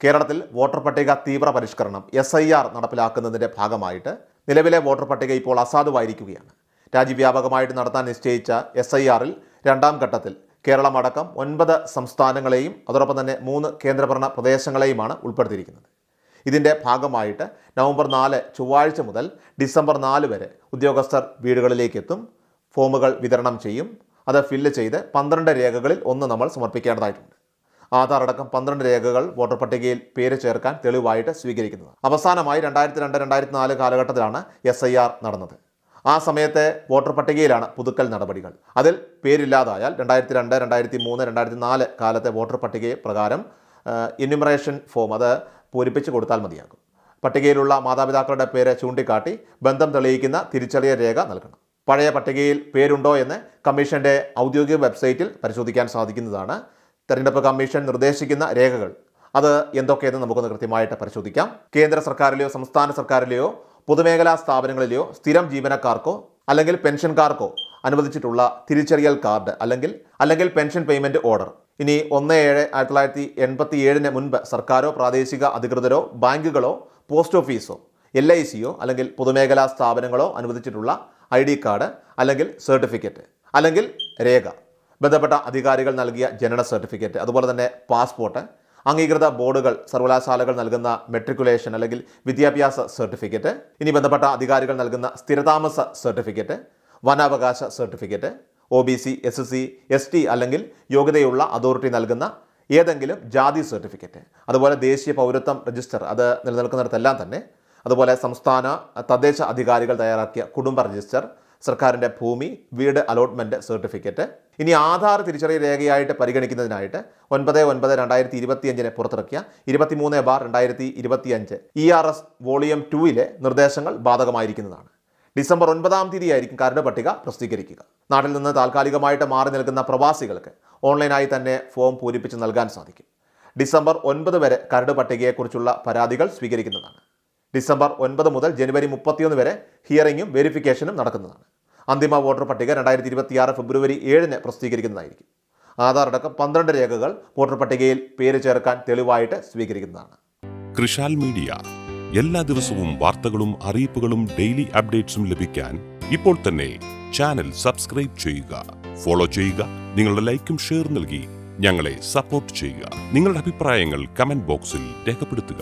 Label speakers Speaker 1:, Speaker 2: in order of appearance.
Speaker 1: കേരളത്തിൽ വോട്ടർ പട്ടിക തീവ്ര പരിഷ്കരണം SIR നടപ്പിലാക്കുന്നതിൻ്റെ ഭാഗമായിട്ട് നിലവിലെ വോട്ടർ പട്ടിക ഇപ്പോൾ അസാധുവായിരിക്കുകയാണ്. രാജ്യവ്യാപകമായിട്ട് നടത്താൻ നിശ്ചയിച്ച SIRൽ രണ്ടാം ഘട്ടത്തിൽ കേരളമടക്കം 9 സംസ്ഥാനങ്ങളെയും അതോടൊപ്പം തന്നെ 3 കേന്ദ്രഭരണ പ്രദേശങ്ങളെയുമാണ് ഉൾപ്പെടുത്തിയിരിക്കുന്നത്. ഇതിൻ്റെ ഭാഗമായിട്ട് നവംബർ 4 ചൊവ്വാഴ്ച മുതൽ ഡിസംബർ 4 വരെ ഉദ്യോഗസ്ഥർ വീടുകളിലേക്ക് എത്തും, ഫോമുകൾ വിതരണം ചെയ്യും. അത് ഫില്ല് ചെയ്ത് 12 രേഖകളിൽ ഒന്ന് നമ്മൾ സമർപ്പിക്കേണ്ടതായിട്ടുണ്ട്. ആധാർ അടക്കം 12 രേഖകൾ വോട്ടർ പട്ടികയിൽ പേര് ചേർക്കാൻ തെളിവായിട്ട് സ്വീകരിക്കുന്നത്. അവസാനമായി 2002-2004 കാലഘട്ടത്തിലാണ് SIR നടന്നത്. ആ സമയത്തെ വോട്ടർ പട്ടികയിലാണ് പുതുക്കൽ നടപടികൾ. അതിൽ പേരില്ലാതായാൽ 2002, 2003, 2004 കാലത്തെ വോട്ടർ പട്ടിക പ്രകാരം എന്യൂമറേഷൻ ഫോം അത് പൂരിപ്പിച്ച് കൊടുത്താൽ മതിയാകും. പട്ടികയിലുള്ള മാതാപിതാക്കളുടെ പേര് ചൂണ്ടിക്കാട്ടി ബന്ധം തെളിയിക്കുന്ന തിരിച്ചറിയൽ രേഖ നൽകണം. പഴയ പട്ടികയിൽ പേരുണ്ടോ എന്ന് കമ്മീഷന്റെ ഔദ്യോഗിക വെബ്സൈറ്റിൽ പരിശോധിക്കാൻ സാധിക്കുന്നതാണ്. തെരഞ്ഞെടുപ്പ് കമ്മീഷൻ നിർദ്ദേശിക്കുന്ന രേഖകൾ അത് എന്തൊക്കെയെന്ന് നമുക്കൊന്ന് കൃത്യമായിട്ട് പരിശോധിക്കാം. കേന്ദ്ര സർക്കാരിലെയോ സംസ്ഥാന സർക്കാരിലെയോ പൊതുമേഖലാ സ്ഥാപനങ്ങളിലെയോ സ്ഥിരം ജീവനക്കാർക്കോ അല്ലെങ്കിൽ പെൻഷൻകാർക്കോ അനുവദിച്ചിട്ടുള്ള തിരിച്ചറിയൽ കാർഡ് അല്ലെങ്കിൽ പെൻഷൻ പേയ്മെൻറ്റ് ഓർഡർ. ഇനി 1/7/1987 മുൻപ് സർക്കാരോ പ്രാദേശിക അധികൃതരോ ബാങ്കുകളോ പോസ്റ്റ് ഓഫീസോ LICയോ അല്ലെങ്കിൽ പൊതുമേഖലാ സ്ഥാപനങ്ങളോ അനുവദിച്ചിട്ടുള്ള ID കാർഡ് അല്ലെങ്കിൽ സർട്ടിഫിക്കറ്റ് അല്ലെങ്കിൽ രേഖ, ബന്ധപ്പെട്ട അധികാരികൾ നൽകിയ ജനന സർട്ടിഫിക്കറ്റ്, അതുപോലെ തന്നെ പാസ്പോർട്ട്, അംഗീകൃത ബോർഡുകൾ സർവകലാശാലകൾ നൽകുന്ന മെട്രിക്കുലേഷൻ അല്ലെങ്കിൽ വിദ്യാഭ്യാസ സർട്ടിഫിക്കറ്റ്, ഇനി ബന്ധപ്പെട്ട അധികാരികൾ നൽകുന്ന സ്ഥിരതാമസ സർട്ടിഫിക്കറ്റ്, വനാവകാശ സർട്ടിഫിക്കറ്റ്, OBC, SC, ST അല്ലെങ്കിൽ യോഗ്യതയുള്ള അതോറിറ്റി നൽകുന്ന ഏതെങ്കിലും ജാതി സർട്ടിഫിക്കറ്റ്, അതുപോലെ ദേശീയ പൗരത്വം രജിസ്റ്റർ അത് നിലനിൽക്കുന്നിടത്തെല്ലാം തന്നെ, അതുപോലെ സംസ്ഥാന തദ്ദേശ അധികാരികൾ തയ്യാറാക്കിയ കുടുംബ രജിസ്റ്റർ, സർക്കാരിൻ്റെ ഭൂമി വീട് അലോട്ട്മെൻറ്റ് സർട്ടിഫിക്കറ്റ്. ഇനി ആധാർ തിരിച്ചറിയൽ രേഖയായിട്ട് പരിഗണിക്കുന്നതിനായിട്ട് 9/9/2025 പുറത്തിറക്കിയ 23/2025 ERS വോളിയം 2 നിർദ്ദേശങ്ങൾ ബാധകമായിരിക്കുന്നതാണ്. ഡിസംബർ 9 ആയിരിക്കും കരട് പട്ടിക പ്രസിദ്ധീകരിക്കുക. നാട്ടിൽ നിന്ന് താൽക്കാലികമായിട്ട് മാറി നിൽക്കുന്ന പ്രവാസികൾക്ക് ഓൺലൈനായി തന്നെ ഫോം പൂരിപ്പിച്ച് നൽകാൻ സാധിക്കും. ഡിസംബർ 9 വരെ കരട് പട്ടികയെക്കുറിച്ചുള്ള പരാതികൾ സ്വീകരിക്കുന്നതാണ്. ഡിസംബർ 9 മുതൽ ജനുവരി 31 വരെ ഹിയറിംഗും വെരിഫിക്കേഷനും നടക്കുന്നതാണ്. അന്തിമ വോട്ടർ പട്ടിക 2026 ഫെബ്രുവരി 7 പ്രസിദ്ധീകരിക്കുന്നതായിരിക്കും. ആധാർ അടക്കം 12 രേഖകൾ വോട്ടർ പട്ടികയിൽ പേര് ചേർക്കാൻ തെളിവായിട്ട് സ്വീകരിക്കുന്നതാണ്.
Speaker 2: കൃഷാൽ മീഡിയ എല്ലാ ദിവസവും വാർത്തകളും അറിയിപ്പുകളും ഡെയിലി അപ്ഡേറ്റ്സും ലഭിക്കാൻ ഇപ്പോൾ തന്നെ ചാനൽ സബ്സ്ക്രൈബ് ചെയ്യുക, ഫോളോ ചെയ്യുക, നിങ്ങളുടെ ലൈക്കും ഷെയർ നൽകി ഞങ്ങളെ സപ്പോർട്ട് ചെയ്യുക. നിങ്ങളുടെ അഭിപ്രായങ്ങൾ കമന്റ് ബോക്സിൽ രേഖപ്പെടുത്തുക.